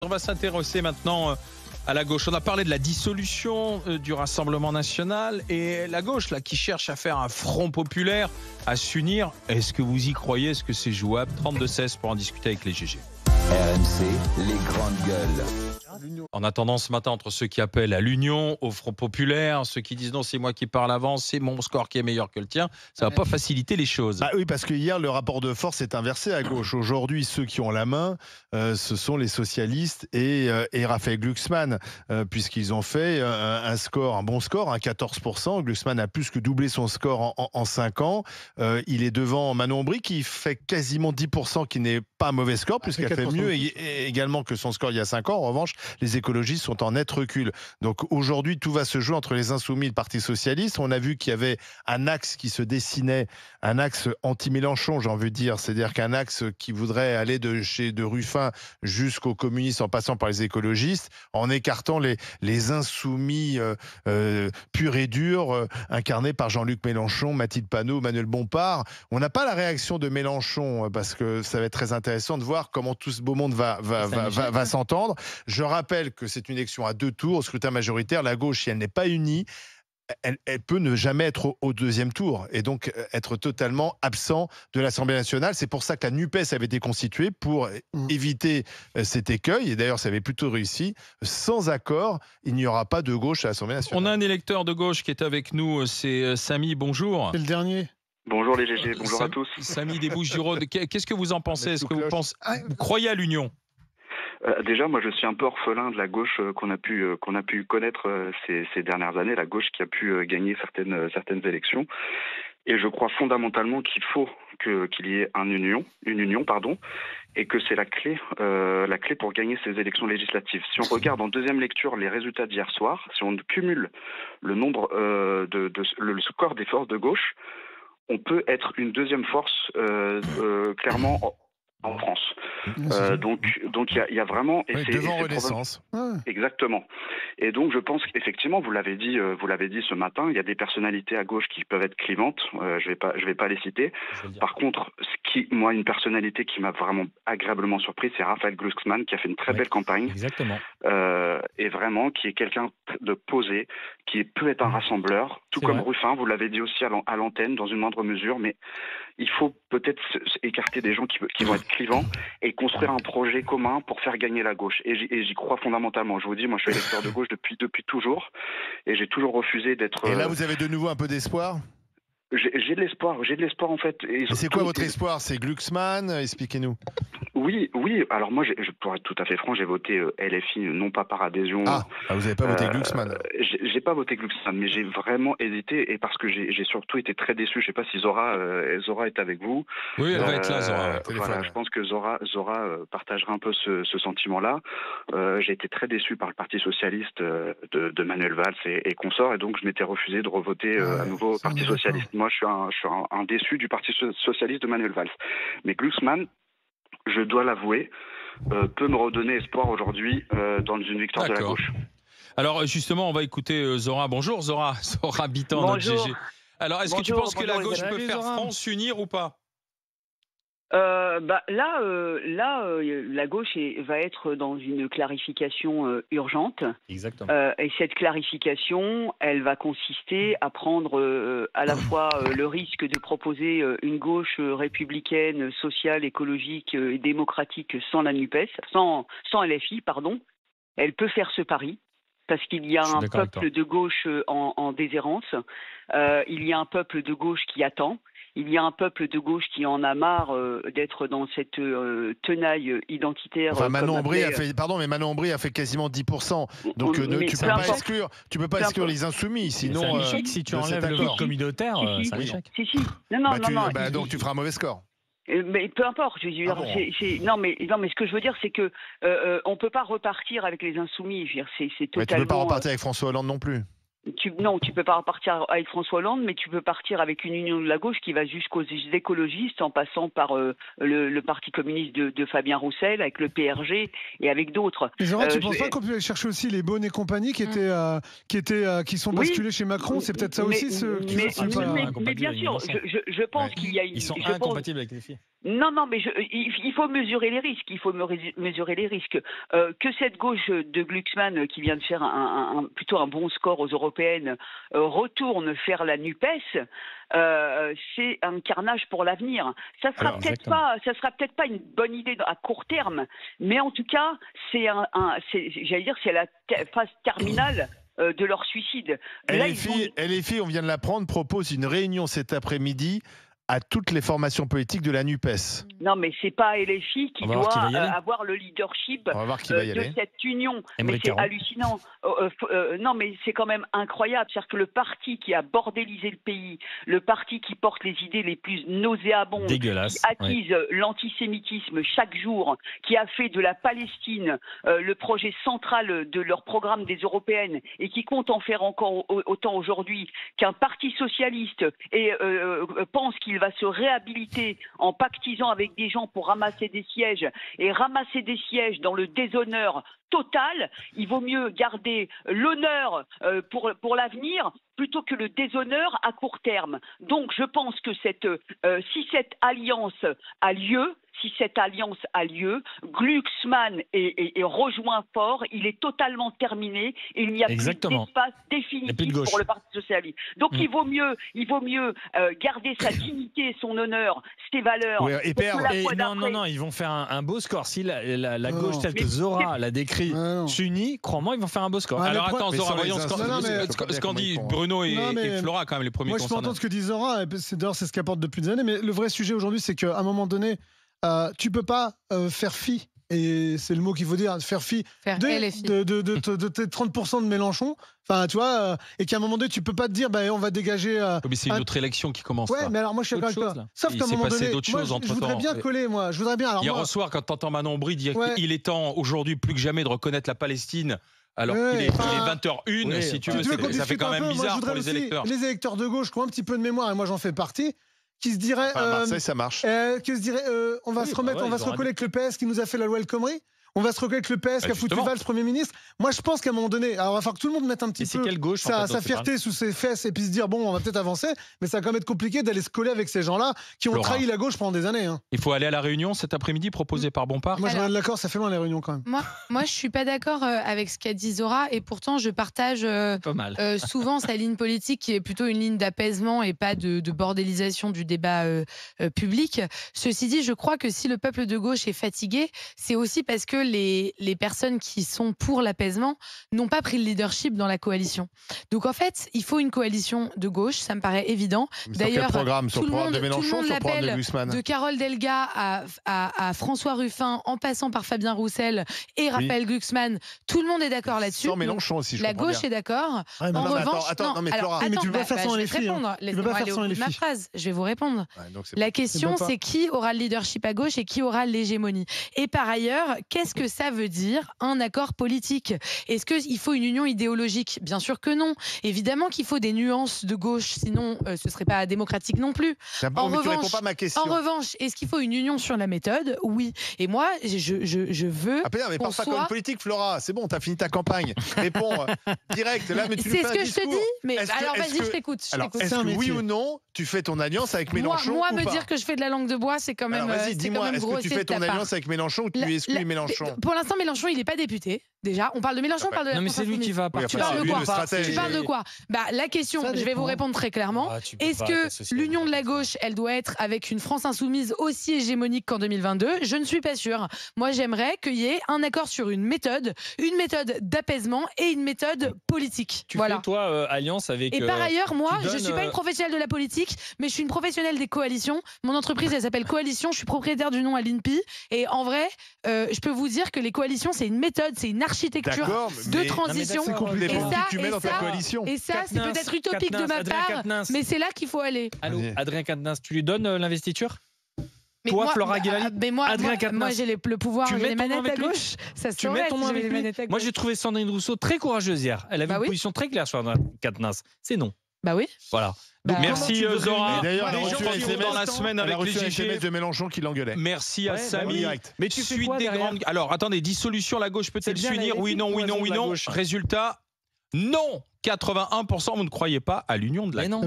On va s'intéresser maintenant à la gauche. On a parlé de la dissolution du Rassemblement national et la gauche là qui cherche à faire un front populaire, à s'unir. Est-ce que vous y croyez? Est-ce que c'est jouable? 32-16 pour en discuter avec les GG. RMC, les grandes gueules. En attendant ce matin, entre ceux qui appellent à l'union, au Front populaire, ceux qui disent non, c'est moi qui parle avant, c'est mon score qui est meilleur que le tien, ça va pas faciliter les choses. Oui, parce que hier, le rapport de force est inversé à gauche. Aujourd'hui, ceux qui ont la main, ce sont les socialistes et Raphaël Glucksmann, puisqu'ils ont fait un bon score, 14%. Glucksmann a plus que doublé son score en 5 ans. Il est devant Manon Bry, qui fait quasiment 10%, qui n'est pas un mauvais score, puisqu'elle fait mieux également que son score il y a 5 ans. En revanche, les écologistes sont en net recul. Donc aujourd'hui, tout va se jouer entre les Insoumis et le Parti socialiste. On a vu qu'il y avait un axe qui se dessinait, un axe anti-Mélenchon, j'ai envie de dire. C'est-à-dire qu'un axe qui voudrait aller de Ruffin jusqu'aux communistes en passant par les écologistes, en écartant les Insoumis purs et durs, incarnés par Jean-Luc Mélenchon, Mathilde Panot, Manuel Bompard. On n'a pas la réaction de Mélenchon, parce que ça va être très intéressant de voir comment tout ce beau monde va s'entendre. Je rappelle que c'est une élection à 2 tours, au scrutin majoritaire. La gauche, si elle n'est pas unie, elle peut ne jamais être au deuxième tour et donc être totalement absent de l'Assemblée nationale. C'est pour ça que la NUPES avait été constituée pour éviter cet écueil. Et d'ailleurs, ça avait plutôt réussi. Sans accord, il n'y aura pas de gauche à l'Assemblée nationale. On a un électeur de gauche qui est avec nous, c'est Samy, bonjour. C'est le dernier. Bonjour les GG, bonjour à tous. Samy des Bouches-du-Rhône, qu'est-ce que vous en pensez? Est-ce que vous croyez à l'union? Déjà, moi, je suis un peu orphelin de la gauche qu'on a pu connaître ces dernières années, la gauche qui a pu gagner certaines élections. Et je crois fondamentalement qu'il faut qu'il y ait une union, et que c'est la clé pour gagner ces élections législatives. Si on regarde en deuxième lecture les résultats d'hier soir, si on cumule le nombre le score des forces de gauche, on peut être une deuxième force clairement en France. Donc il y a vraiment devant Renaissance. Exactement. Et donc je pense qu'effectivement vous l'avez dit ce matin, il y a des personnalités à gauche qui peuvent être clivantes. Je vais pas les citer. Par contre, une personnalité qui m'a vraiment agréablement surpris, c'est Raphaël Glucksmann, qui a fait une très belle campagne. Exactement. Et vraiment qui est quelqu'un de posé, qui peut être un rassembleur, tout comme Ruffin. Vous l'avez dit aussi à l'antenne dans une moindre mesure, mais il faut peut-être écarter des gens qui vont être clivants et construire un projet commun pour faire gagner la gauche. Et j'y crois fondamentalement. Je vous dis, moi, je suis électeur de gauche depuis toujours, et j'ai toujours refusé d'être. Et là, vous avez de nouveau un peu d'espoir? J'ai de l'espoir en fait. Et c'est quoi votre espoir? C'est Glucksmann? Expliquez-nous. Oui. Alors moi, pour être tout à fait franc, j'ai voté LFI, non pas par adhésion. Vous n'avez pas voté Glucksmann? J'ai pas voté Glucksmann, mais j'ai vraiment hésité, et parce que j'ai surtout été très déçu. Je sais pas si Zora est avec vous. Oui, elle va être là, Zora. Voilà, je pense que Zora partagera un peu ce sentiment-là. J'ai été très déçu par le Parti socialiste de Manuel Valls et consorts, et donc je m'étais refusé de revoter à nouveau au Parti socialiste. Moi, je suis un déçu du Parti socialiste de Manuel Valls. Mais Glucksmann, je dois l'avouer, peut me redonner espoir aujourd'hui dans une victoire de la gauche. Alors justement, on va écouter Zora. Bonjour Zora, Zora Bitan, notre GG. Alors, est-ce que tu penses que la gauche peut faire France s'unir ou pas? La gauche va être dans une clarification urgente. Exactement. Et cette clarification, elle va consister à prendre à la fois le risque de proposer une gauche républicaine, sociale, écologique et démocratique sans la NUPES, sans LFI, pardon. Elle peut faire ce pari, parce qu'il y a un peuple de gauche en déshérence, il y a un peuple de gauche qui attend. Il y a un peuple de gauche qui en a marre d'être dans cette tenaille identitaire. Manon Bry a fait quasiment 10%. Donc tu peux pas exclure les insoumis, sinon. C'est un échec si tu enlèves le vote communautaire. C'est un échec. Si. Non. Donc tu feras un mauvais score. Mais peu importe. Je veux dire, non, mais ce que je veux dire, c'est que on peut pas repartir avec les insoumis. C'est totalement. Mais tu peux pas repartir avec François Hollande non plus. tu peux pas partir avec François Hollande, mais tu peux partir avec une union de la gauche qui va jusqu'aux écologistes, en passant par le Parti communiste de Fabien Roussel, avec le PRG et avec d'autres. Mais Zora, tu ne penses pas qu'on peut aller chercher aussi les Beaune et compagnie qui sont basculés chez Macron? C'est peut-être ça aussi mais bien sûr, je pense qu'il y a... Ils sont incompatibles avec les filles. Non, mais il faut mesurer les risques. Il faut mesurer les risques. Que cette gauche de Glucksmann, qui vient de faire plutôt un bon score aux européennes, retourne faire la NUPES, c'est un carnage pour l'avenir. Ça sera peut-être pas une bonne idée à court terme, mais en tout cas, c'est la phase terminale de leur suicide. LFI, on vient de l'apprendre, propose une réunion cet après-midi à toutes les formations politiques de la NUPES. Non, mais c'est pas LFI qui doit avoir le leadership de cette union. Mais c'est hallucinant. Non, mais c'est quand même incroyable. C'est-à-dire que le parti qui a bordélisé le pays, le parti qui porte les idées les plus nauséabondes, qui attise l'antisémitisme chaque jour, qui a fait de la Palestine le projet central de leur programme des européennes et qui compte en faire encore autant aujourd'hui, qu'un parti socialiste pense qu'il va se réhabiliter en pactisant avec des gens pour ramasser des sièges dans le déshonneur total. Il vaut mieux garder l'honneur pour l'avenir plutôt que le déshonneur à court terme. Donc je pense que si cette alliance a lieu, Glucksmann est rejoint fort, il est totalement terminé et il n'y a plus d'espace définitif pour le Parti socialiste. Donc il vaut mieux garder sa dignité, son honneur, ses valeurs. Oui, non, ils vont faire un beau score. Si la gauche telle que Zora l'a décrit s'unit, crois-moi, ils vont faire un beau score. Alors attends, Zora, voyons ce qu'en dit Bruno et Flora, quand même, les premiers concernés. Moi, je peux entendre ce que dit Zora, d'ailleurs, c'est ce qu'apporte depuis des années, mais le vrai sujet aujourd'hui, c'est qu'à un moment donné, tu peux pas faire fi, et c'est le mot qu'il faut dire, faire fi de tes 30% de Mélenchon, enfin tu vois, et qu'à un moment donné tu peux pas te dire on va dégager. Mais c'est une autre élection qui commence. Ouais, mais alors moi je suis d'accord avec toi. Sauf qu'à un moment donné, je voudrais bien coller, moi. Je voudrais bien. Alors, hier soir, quand t'entends Manon Bry dire qu'il est temps aujourd'hui plus que jamais de reconnaître la Palestine. Alors qu'il est 20h01, si tu veux, ça fait quand même bizarre pour les électeurs. Les électeurs de gauche qui ont un petit peu de mémoire, et moi j'en fais partie, qui se dirait, Marseille, ça marche. Qui se dirait, on va se recoller avec le PS qui nous a fait la loi El Khomri. On va se recoller avec le PS qui a foutu Valls Premier ministre. Moi, je pense qu'à un moment donné, alors il va falloir que tout le monde mette un petit peu sa fierté sous ses fesses et puis se dire on va peut-être avancer, mais ça va quand même être compliqué d'aller se coller avec ces gens-là qui ont trahi la gauche pendant des années. Il faut aller à la réunion cet après-midi proposée par Bompard. Moi, je suis d'accord, ça fait loin les réunions quand même. Moi, je suis pas d'accord avec ce qu'a dit Zora, et pourtant je partage souvent sa ligne politique qui est plutôt une ligne d'apaisement et pas de bordélisation du débat public. Ceci dit, je crois que si le peuple de gauche est fatigué, c'est aussi parce que les personnes qui sont pour l'apaisement n'ont pas pris le leadership dans la coalition. Donc en fait, il faut une coalition de gauche, ça me paraît évident. D'ailleurs, tout le monde l'appelle de Carole Delga à François Ruffin, en passant par Fabien Roussel et Raphaël Glucksmann. Tout le monde est d'accord là-dessus. Sans Mélenchon aussi, je la gauche est d'accord. En revanche, tu peux pas faire sans LFI. Laissez-moi aller au bout de ma phrase. Je vais vous répondre. La question, c'est qui aura le leadership à gauche et qui aura l'hégémonie. Et par ailleurs, qu'est-ce que ça veut dire un accord politique? Est-ce qu'il faut une union idéologique? Bien sûr que non. Évidemment qu'il faut des nuances de gauche, sinon ce ne serait pas démocratique non plus. En revanche, est-ce qu'il faut une union sur la méthode? Oui. Et moi, je veux. Mais parle pas comme politique, Flora. C'est bon, t'as fini ta campagne. Réponds direct. Là, mais tu c'est ce que je te dis. Mais alors vas-y, je t'écoute. Est-ce que oui ou non, tu fais ton alliance avec Mélenchon? Moi, me dire que je fais de la langue de bois, c'est quand même. Vas-y, dis-moi, est-ce que tu fais ton alliance avec Mélenchon ou tu exclus Mélenchon? Pour l'instant, Mélenchon, il n'est pas député. Déjà, on parle de Mélenchon, on parle de la Non, mais c'est lui qui va partir. Tu parles de quoi? Tu parles de quoi? La question, je vais vous répondre très clairement. Est-ce que l'union de la gauche, elle doit être avec une France insoumise aussi hégémonique qu'en 2022? Je ne suis pas sûre. Moi, j'aimerais qu'il y ait un accord sur une méthode d'apaisement et une méthode politique. Tu fais, toi, alliance avec... Et par ailleurs, moi, je ne suis pas une professionnelle de la politique, mais je suis une professionnelle des coalitions. Mon entreprise, elle s'appelle Coalition. Je suis propriétaire du nom à l'INPI. Et en vrai, je peux vous dire que les coalitions, c'est une méthode, c'est une architecture de transition. Et ça, c'est peut-être utopique de ma part, mais c'est là qu'il faut aller. Allô, Adrien Quatennens, tu lui donnes l'investiture? Toi, Flora Guellali, Adrien Quatennens. Moi, j'ai le pouvoir, j'ai les manettes à gauche. Ça tu mets ton nom avec lui. Moi, j'ai trouvé Sandrine Rousseau très courageuse hier. Elle avait une position très claire sur Adrien Quatennens. C'est non. Bah oui. Voilà. Merci Zora. D'ailleurs, les gens qui vont dans la semaine avec les SMS de Mélenchon qui l'engueulait. Merci à Samy. Mais tu fais quoi derrière ? Alors, attendez, dissolution, la gauche peut-elle s'unir ? Oui, non, oui, non, oui, non. Résultat, non. 81%, vous ne croyez pas à l'union de la gauche.